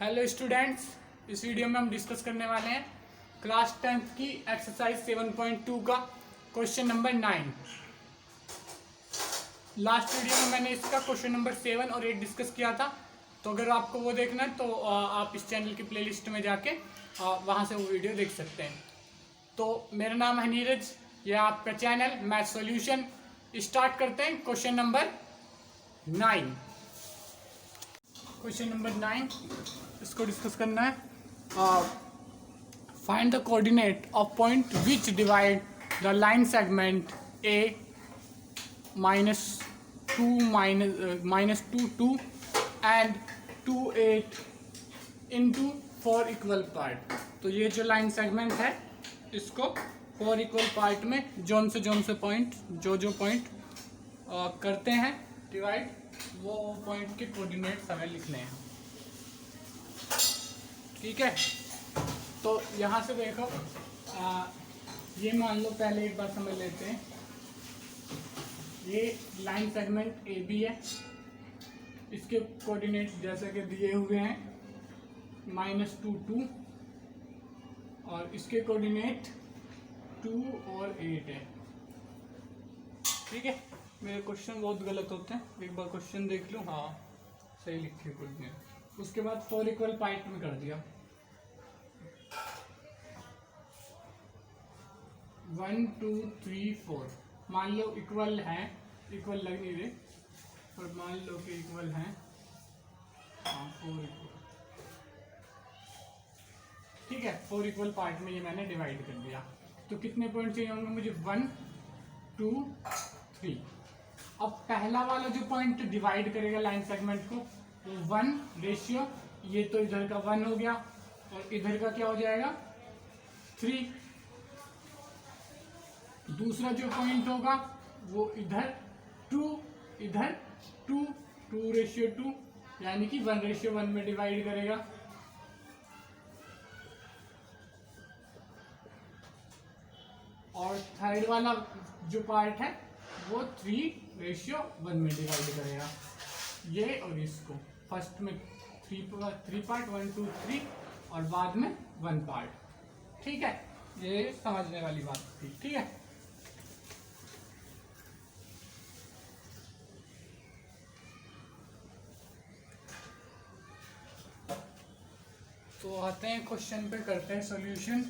Hello students, इस video में हम डिस्कस करने वाले हैं क्लास 10th की एक्सरसाइज 7.2 का क्वेश्चन नंबर 9। लास्ट वीडियो में मैंने इसका क्वेश्चन नंबर 7 और 8 डिस्कस किया था, तो अगर आपको वो देखना है तो आप इस चैनल की प्लेलिस्ट में जाके वहाँ से वो वीडियो देख सकते हैं। तो मेरा नाम है नीरज, ये आपका चैनल मैथ सॉल्यूशन। स्टार्ट करते हैं क्वेश्चन नंबर 9। क्वेश्चन नंबर 9 इसको डिस्कस करना है। Find the coordinate of point which divide the line segment A -2 and 2 8 into 4 equal part. तो ये जो लाइन सेगमेंट है इसको 4 इक्वल पार्ट में जोन से पॉइंट जो पॉइंट करते हैं डिवाइड, वो पॉइंट के कोऑर्डिनेट्स हमें लिखने हैं। ठीक है, तो यहाँ से देखो, ये मान लो, पहले एक बार समझ लेते हैं। ये लाइन सेगमेंट ए बी है, इसके कोऑर्डिनेट जैसे कि दिए हुए हैं -2 2, और इसके कोऑर्डिनेट 2 और 8 है। ठीक है, मेरे क्वेश्चन बहुत गलत होते हैं, एक बार क्वेश्चन देख लो। हाँ, सही लिखे कोऑर्डिनेट। उसके बाद 4 इक्वल पार्ट में कर दिया। 1 2 3 4 मान लो इक्वल है, इक्वल लग नहीं रहे पर मान लो कि इक्वल है। हाँ, 4 इक्वल। ठीक है, 4 इक्वल पार्ट में ये मैंने डिवाइड कर दिया। तो कितने पॉइंट चाहिए होंगे मुझे? 1 2 3। अब पहला वाला जो पॉइंट डिवाइड करेगा लाइन सेगमेंट को, वो 1 रेशियो, ये तो इधर का 1 हो गया और इधर का क्या हो जाएगा 3। दूसरा जो पॉइंट होगा वो इधर 2, इधर 2, 2 रेशियो 2, यानी कि 1 रेशियो 1 में डिवाइड करेगा। और थर्ड वाला जो पार्ट है वो 3 रेशियो 1 में डिवाइड करेगा। ये और इसको फर्स्ट में 3 पार्ट 1 2 3 और बाद में 1 पार्ट। ठीक है, ये समझने वाली बात थी। ठीक है, तो आते हैं क्वेश्चन पे, करते हैं solution.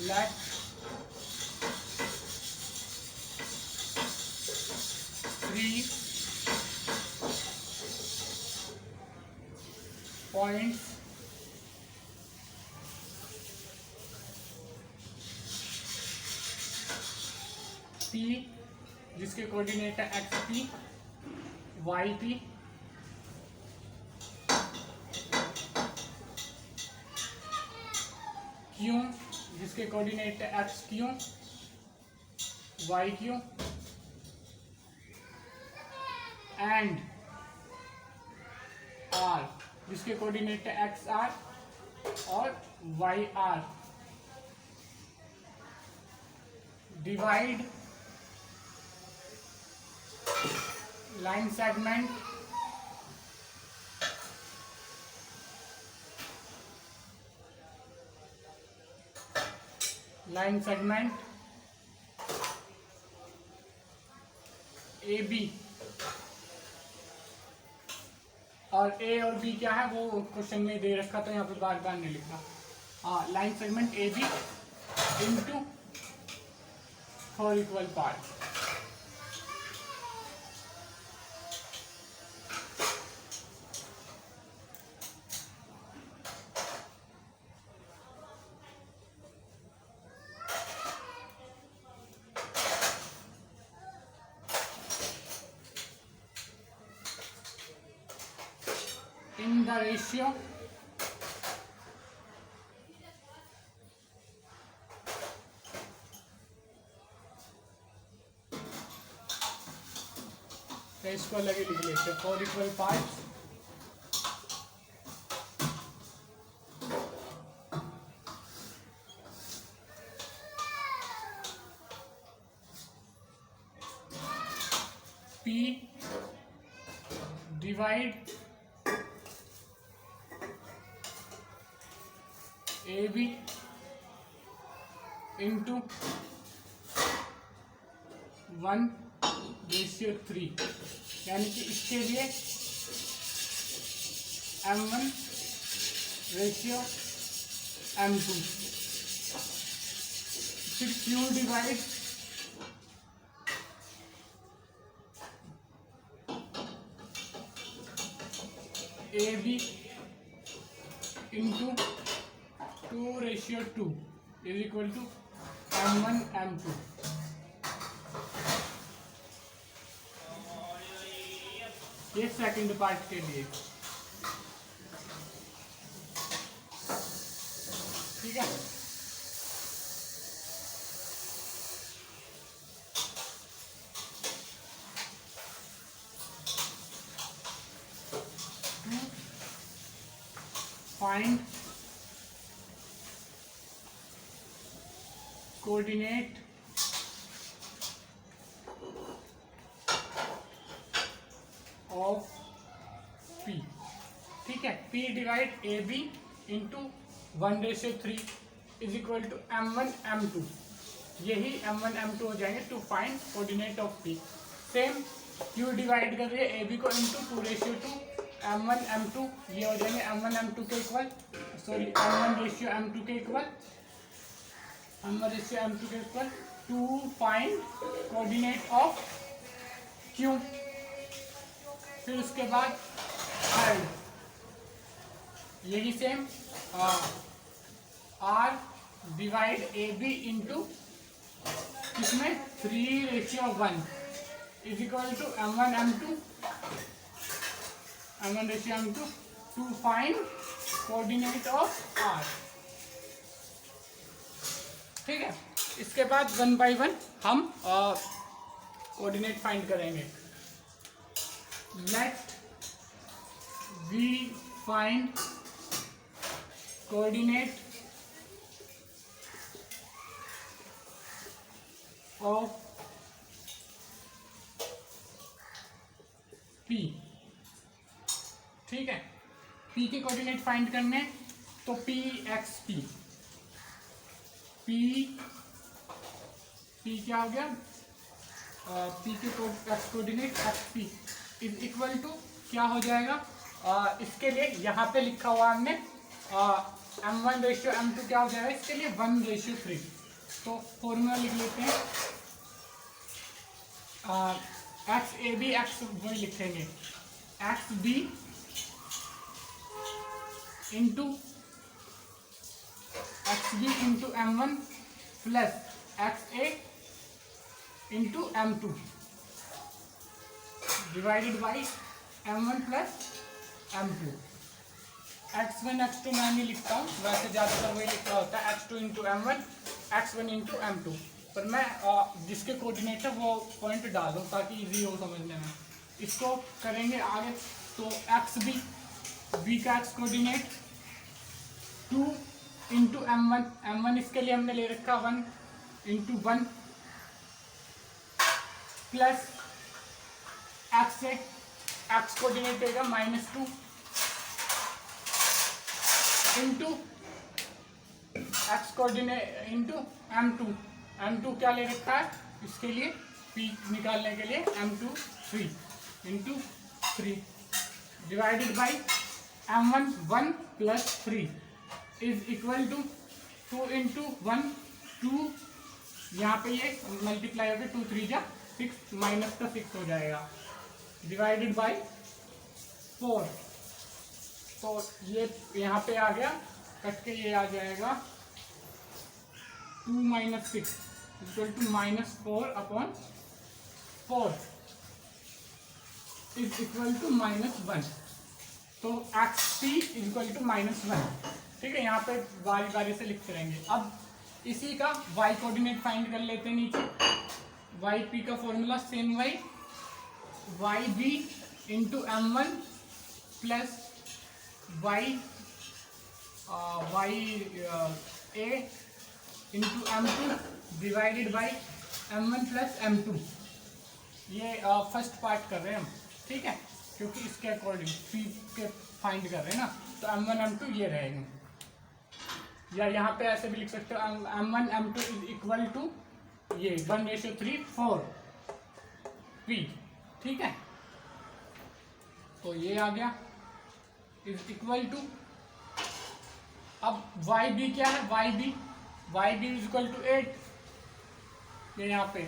Let three points P, जिसके कोऑर्डिनेट है XP, YP, Q, जिसके कोऑर्डिनेट है XQ, YQ, एंड R, जिसके कोऑर्डिनेट है XR और YR। Divide line segment A B. और ए और बी क्या है वो क्वेश्चन में दे रखा था, यहाँ पे बार बार नहीं लिखा। हाँ, line segment A B into 4 equal part. In the ratio इसको अलग ही लिख लेते हैं। 4 equal parts P divide AB into 1:3, यानी कि इसके लिए M1:M2। फिर Q divide AB into 2:2 is equal to M1:M2। ये सेकंड पार्ट के लिए, ठीक है। फाइंड कोऑर्डिनेट ऑफ P, ठीक है। P divide AB into 1:3 is equal to M1:M2। यही M1:M2 हो जाएंगे to find coordinate of P। Same Q divide कर रही है AB को इंटू 2:2 M1:M2, ये हो जाएंगे M1:M2 के इक्वल, सॉरी M1:M2 के इक्वल, M1:M2 के equal to find coordinate of Q। फिर उसके बाद R, यही same R divide AB into इसमें 3:1 is equal to M1:M2 to find coordinate of R, ठीक है। इसके बाद 1 बाय 1 हम कोऑर्डिनेट फाइंड करेंगे। Let we find coordinate of P, ठीक है। P के कोऑर्डिनेट फाइंड करने, तो P क्या हो गया, P के coordinate XP is equal to क्या हो जाएगा, इसके लिए यहाँ पे लिखा हुआ हमने M1:M2 क्या हो जाएगा इसके लिए 1:3। तो फॉर्मूला लिख लेते हैं, XAB X वही लिखेंगे, XB into M1 plus XA into M2 divided by M1 plus M2। X1 X2 मैं नहीं लिखता हूँ, वैसे ज़्यादातर वही लिखा होता है X2 into M1, X1 into M2, पर मैं जिसके कोऑर्डिनेट है वो पॉइंट डाल दूँ ताकि इजी हो समझने में। इसको करेंगे आगे, तो XB का X कोऑर्डिनेट 2 इंटू M1 इसके लिए हमने ले रखा 1 इंटू 1 प्लस X कोऑर्डिनेट देगा -2 into X coordinate into M2 क्या ले रखा है इसके लिए, P निकालने के लिए M2 3 into 3 divided by M1 1 plus 3 is equal to 2 into 1 2, यहाँ पे ये मल्टीप्लाई होकर 2 3 जा 6 माइनस का 6 हो जाएगा, डिवाइडेड बाई 4। तो ये यहाँ पे आ गया, कट के ये आ जाएगा 2 - 6 equal to -4/4 is equal to -1। तो XP इक्वल टू -1, ठीक है। यहाँ पे बारी बारी से लिखते रहेंगे। अब इसी का y कोऑर्डिनेट फाइंड कर लेते हैं नीचे। YP का फॉर्मूला सेम वही, YB into M1 plus YA into M2 divided by M1 plus M2 ये फर्स्ट पार्ट कर रहे हैं हम, ठीक है, क्योंकि इसके अकॉर्डिंग पी के फाइंड कर रहे हैं ना, तो M1 M2 ये रहेंगे, या यहाँ पे ऐसे भी लिख सकते हो M1 M2 is equal to ये 1:3 4 P, ठीक है। तो ये आ गया इज इक्वल टू, अब वाई बी क्या है, Y B is equal to 8, ये यहाँ पे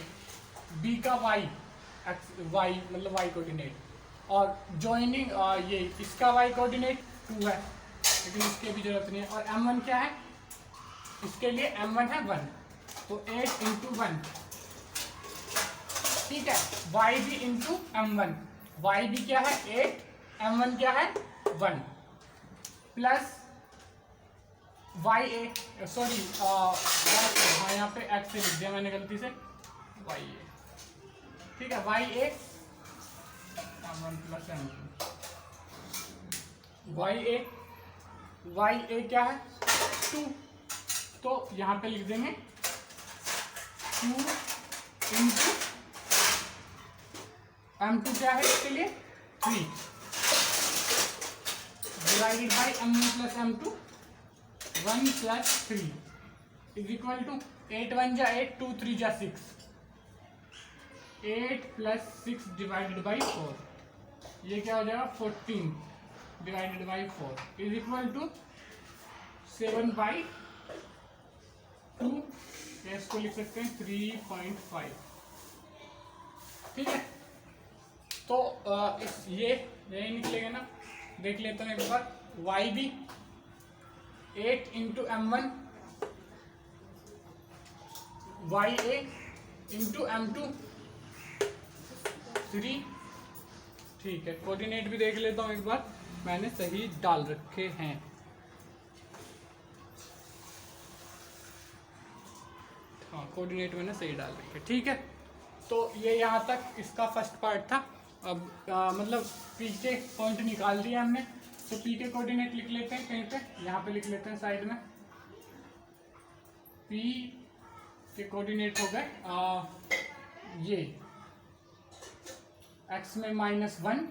बी का वाई मतलब वाई कोऑर्डिनेट, और ज्वाइनिंग ये इसका वाई कोऑर्डिनेट 2 है, लेकिन इसके भी जरूरत नहीं है। और M1 क्या है, इसके लिए M1 है 1, तो 8 इंटू 1, ठीक है, Y B into M1, Y B क्या है 8, M1 क्या है 1, प्लस वाई ए, सॉरी हाँ यहाँ पे एक्स से लिख दिया मैंने गलती से, वाई ए, ठीक है, वाई ए M1 प्लस M2, वाई ए क्या है 2, तो यहाँ पे लिख देंगे 2 इंटू M2 क्या है इसके लिए 3, divided by M1 plus M2 1 plus 3 is equal to 8 1 जा 8, 2 3 जा 6, 8 प्लस 6 डिवाइडेड बाई 4, ये क्या हो जाएगा 14 divided by 4 is equal to 7 by 2, इसको लिख सकते हैं 3.5, ठीक है। तो यही निकलेगा ना, देख लेते हैं एक बार, Y B 8 into M1, Y A into M2 3, ठीक है। कोऑर्डिनेट भी देख लेता हूँ एक बार, मैंने सही डाल रखे हैं, हाँ कोऑर्डिनेट मैंने सही डाल रखे, ठीक है। तो ये यहाँ तक इसका फर्स्ट पार्ट था। अब मतलब पी के पॉइंट निकाल दिया हमने, तो पी के कोऑर्डिनेट लिख लेते हैं कहीं पे, यहाँ पे लिख लेते हैं साइड में, पी के कोऑर्डिनेट हो गए ये x में -1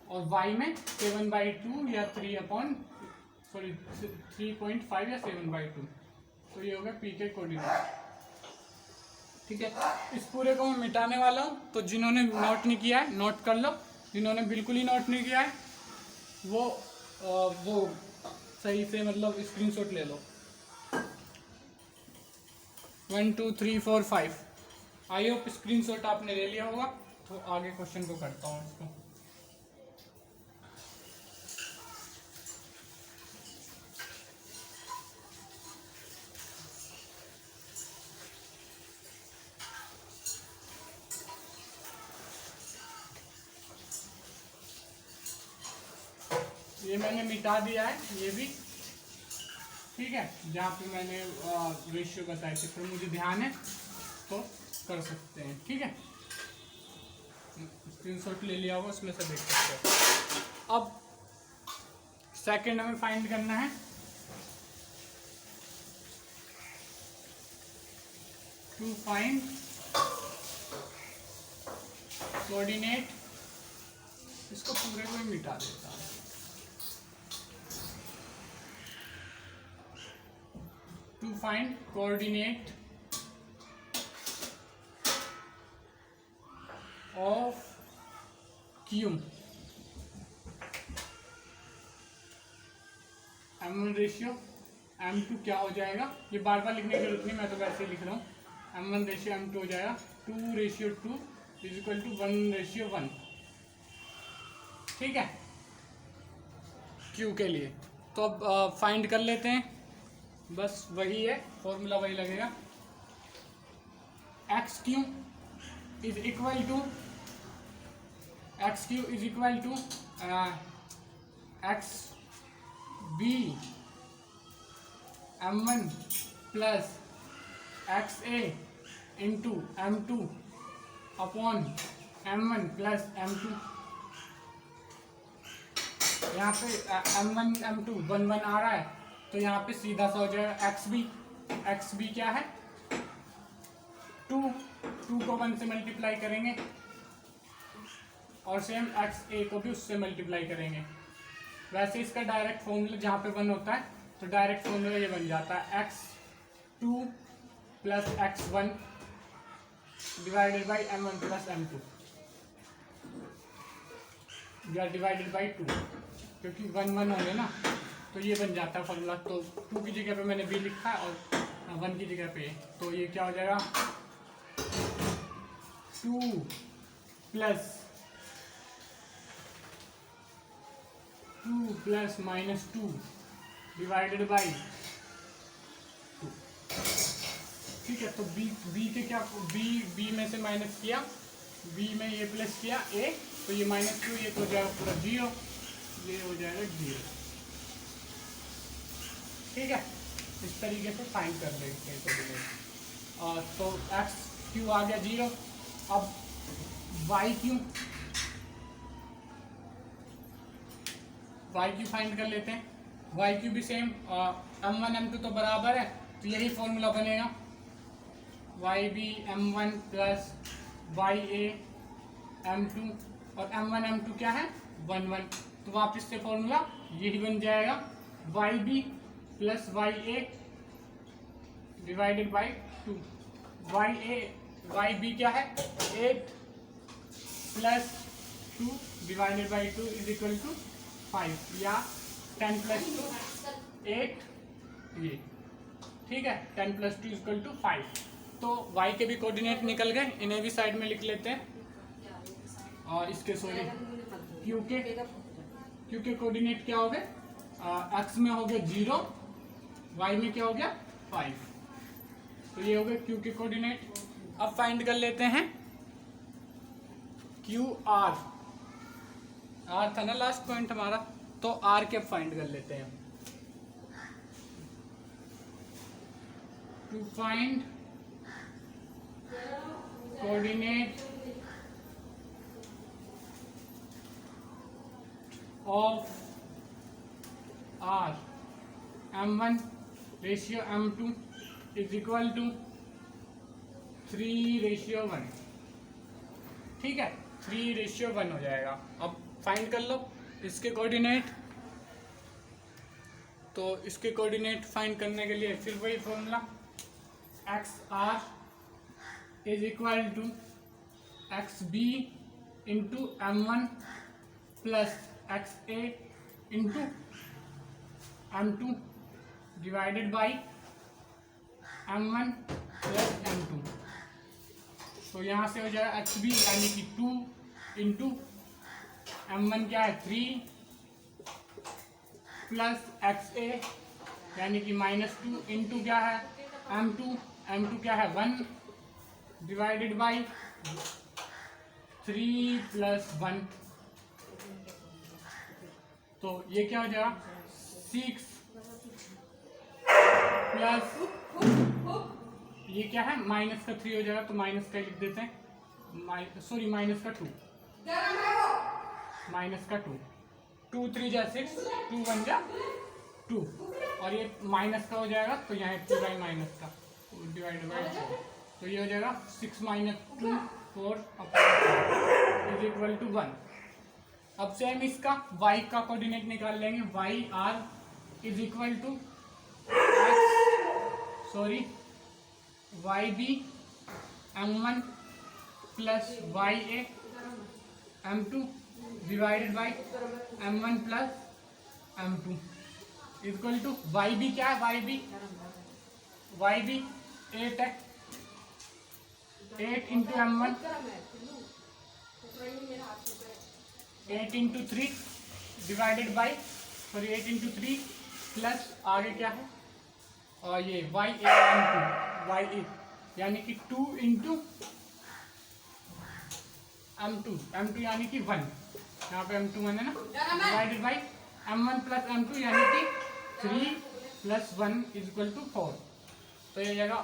और y में 7/2 या 3.5 या 7/2, तो ये हो गया पी के कोऑर्डिनेट, ठीक है। इस पूरे को मैं मिटाने वाला हूँ, तो जिन्होंने नोट नहीं किया है नोट कर लो, जिन्होंने बिल्कुल ही नोट नहीं किया है वो सही से मतलब स्क्रीनशॉट ले लो। 1 2 3 4 5, आई होप स्क्रीनशॉट आपने ले लिया होगा। तो आगे क्वेश्चन को करता हूँ इसको। ये मैंने मिटा दिया है, ये भी ठीक है, जहाँ पे मैंने रेशियो बताए थे, फिर मुझे ध्यान है तो कर सकते हैं, ठीक है। स्क्रीनशॉट ले लिया होगा, उसमें से देख सकते हो। अब सेकंड हमें फाइंड करना है, टू फाइंड कोऑर्डिनेट, इसको पूरे को ही मिटा देता हूँ। To find coordinate of Q, M1 ratio M2 क्या हो जाएगा, ये बार बार लिखने की जरूरत नहीं, मैं तो वैसे ही लिख रहा हूँ। M1 रेशियो M2 हो जाएगा 2:2 इज इक्वल टू 1:1, ठीक है, Q के लिए। तो अब फाइंड कर लेते हैं, बस वही है, फॉर्मूला वही लगेगा। X Q is equal to X B M1 plus X A into M2 upon M1 plus M2। यहाँ पे M1 M2 1 1 आ रहा है, तो यहाँ पे सीधा सा हो जाएगा एक्स बी क्या है 2 को 1 से मल्टीप्लाई करेंगे, और सेम एक्स ए को भी उससे मल्टीप्लाई करेंगे। वैसे इसका डायरेक्ट फॉर्मूला जहाँ पे 1 होता है तो डायरेक्ट फॉर्मूला ये बन जाता है x2 plus x1 divided by m1 plus m2 या डिवाइडेड बाई 2, क्योंकि 1 1 होंगे ना तो ये बन जाता है फॉर्मूला। तो 2 की जगह पे मैंने b लिखा है और 1 की जगह पे a, तो ये क्या हो जाएगा 2 प्लस -2 डिवाइडेड बाई 2। ठीक है, तो b के क्या b में से माइनस किया, b में ये प्लस किया a, तो ये -2 ये तो हो जाएगा पूरा 0, ये हो जाएगा 0। ठीक है, इस तरीके से फाइंड कर लेते हैं। और तो एक्स क्यू आ गया 0। अब वाई क्यू फाइंड कर लेते हैं। वाई क्यू भी सेम, m1 m2 तो बराबर है तो यही फॉर्मूला बनेगा, Y B m1 plus Y A m2, और m1 m2 क्या है 1 1, तो वापस से फॉर्मूला यही बन जाएगा Y B plus Y A divided by 2। Y B क्या है 8 plus 2 divided by 2 is equal to 5, या 10 प्लस 2 8 ये। ठीक है, 10 प्लस 2 इक्वल टू 5। तो y के भी कोऑर्डिनेट निकल गए, इन्हें भी साइड में लिख लेते हैं। और इसके सॉरी क्यू के कोऑर्डिनेट क्या हो गए, x में हो गया 0, y में क्या हो गया 5, तो ये हो गए क्यू के कोऑर्डिनेट। अब फाइंड कर लेते हैं क्यू आर था ना लास्ट पॉइंट हमारा, तो आर के फाइंड कर लेते हैं। To find coordinate of R m1 ratio m2 is equal to 3:1। ठीक है, 3:1 हो जाएगा। अब फाइंड कर लो इसके कोऑर्डिनेट। तो इसके कोऑर्डिनेट फाइंड करने के लिए फिर वही formula, X R is equal to X B into m1 plus X A into m2 divided by m1 plus m2। तो यहाँ से हो जाएगा एक्स बी यानी कि 2 इंटू m1 क्या है 3 प्लस एक्स ए यानी कि -2 इंटू क्या है m2 क्या है 1 डिवाइडेड बाई 3 प्लस 1। तो ये क्या हो जाएगा 6 प्लस ये क्या है माइनस का 3 हो जाएगा, तो माइनस का लिख देते हैं, सॉरी माइनस का 2, -2 3 जा 6, 2 1 जा 2, और ये माइनस का हो जाएगा तो यहाँ 2 बाई माइनस का डिवाइड बाई 4, तो ये हो जाएगा 6 - 2 4 इज इक्वल टू 1। अब सेम इसका y का कोऑर्डिनेट निकाल लेंगे, Y R is equal to Y B m1 plus Y A m2 divided by m1 plus m2 equal to Y B क्या है, वाई बी 8 है, 8 into m1 8 into 3 divided by 8 into 3 plus आगे क्या है और ये वाई ए Y ए यानी कि 2 इंटू m2 यानी कि 1, यहाँ पे m2 1 है ना, divided by m1 plus m2 यानी कि 3 प्लस 1 इज इक्वल टू 4। तो ये जाएगा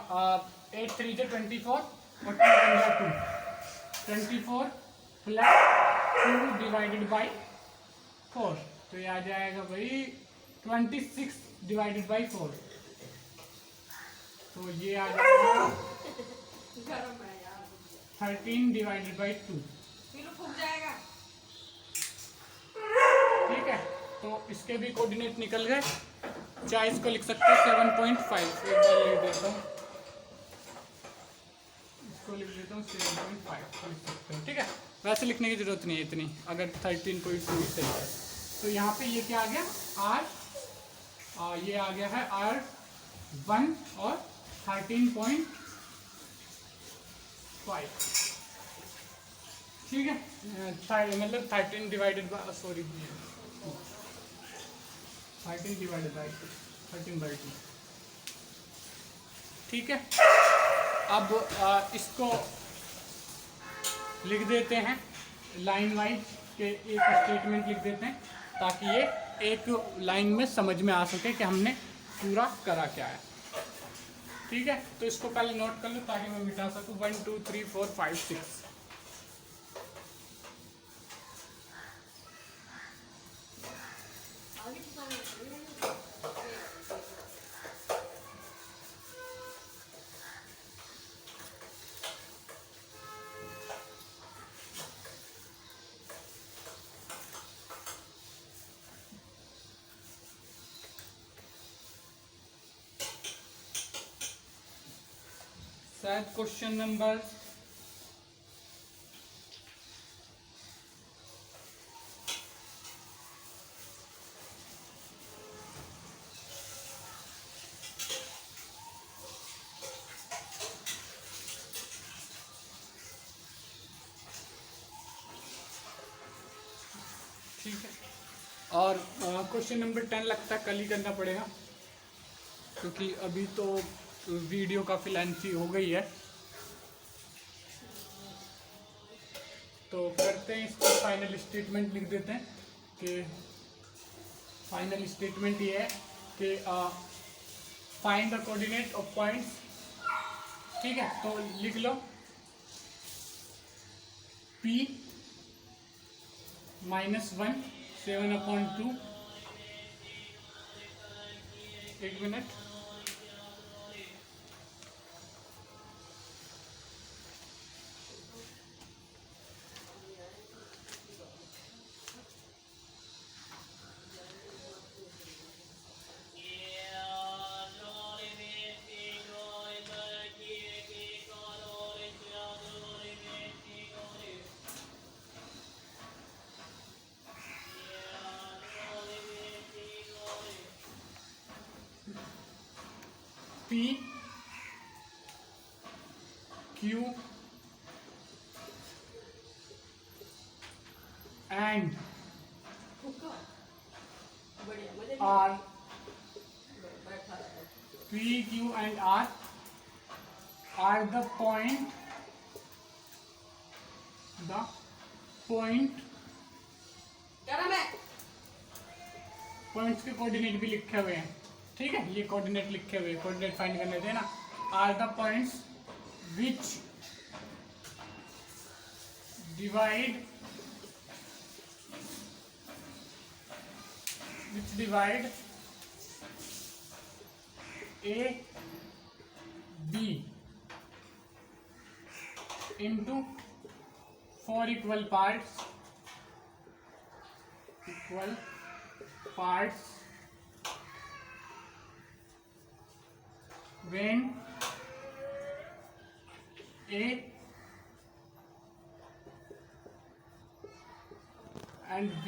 8 3 से 24 और 2 24 प्लस 2 डिवाइडेड बाई 4, तो ये आ जाएगा भाई 26 डिवाइडेड बाई 4, तो ये आ जाएगा 13 डिवाइडेड बाई 2। तो इसके भी कोऑर्डिनेट निकल गए। चाहे इसको लिख सकते हैं 7.5, एक बार लिख देता हूँ, इसको लिख देता हूँ 7.5 लिख सकते हैं, ठीक है। वैसे लिखने की जरूरत नहीं है इतनी, अगर 13.2 सही है। तो यहाँ पे ये क्या आ गया ये आ गया है R1 और 13.5, ठीक है। मतलब 13 डिवाइडेड बाय 13 डिवाइडेड बाय 13/2, ठीक है। अब इसको लिख देते हैं लाइन वाइज के, एक स्टेटमेंट लिख देते हैं ताकि ये एक लाइन में समझ में आ सके कि हमने पूरा करा क्या है, ठीक है। तो इसको पहले नोट कर लो ताकि मैं मिटा सकूं। 1 2 3 4 5 6, शायद क्वेश्चन नंबर ठीक है। और क्वेश्चन नंबर 10 लगता है कल ही करना पड़ेगा, क्योंकि अभी तो वीडियो काफ़ी लेंथी हो गई है। तो करते हैं इसको, फाइनल स्टेटमेंट लिख देते हैं कि फाइनल स्टेटमेंट ये है कि find the coordinate of points, ठीक है। तो लिख लो P -1 7/2, एक minute, P Q and R, P Q and R are the point points के कोऑर्डिनेट भी लिखे हुए हैं, ठीक है। ये कोऑर्डिनेट लिखे हुए, कोऑर्डिनेट फाइंड करने थे ना। Are the points which divide A B into 4 equal parts when A and B,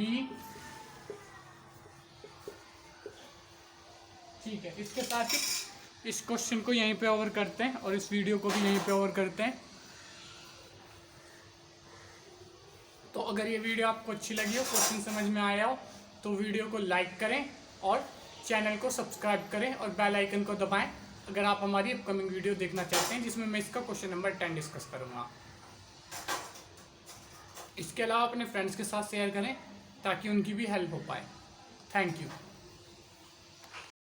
ठीक है। इसके साथ ही इस क्वेश्चन को यहीं पे ओवर करते हैं और इस वीडियो को भी यहीं पे ओवर करते हैं। तो अगर ये वीडियो आपको अच्छी लगी हो, क्वेश्चन समझ में आया हो, तो वीडियो को लाइक करें और चैनल को सब्सक्राइब करें और बेल आइकन को दबाएं अगर आप हमारी अपकमिंग वीडियो देखना चाहते हैं जिसमें मैं इसका क्वेश्चन नंबर 10 डिस्कस करूँगा। इसके अलावा अपने फ्रेंड्स के साथ शेयर करें ताकि उनकी भी हेल्प हो पाए। Thank you.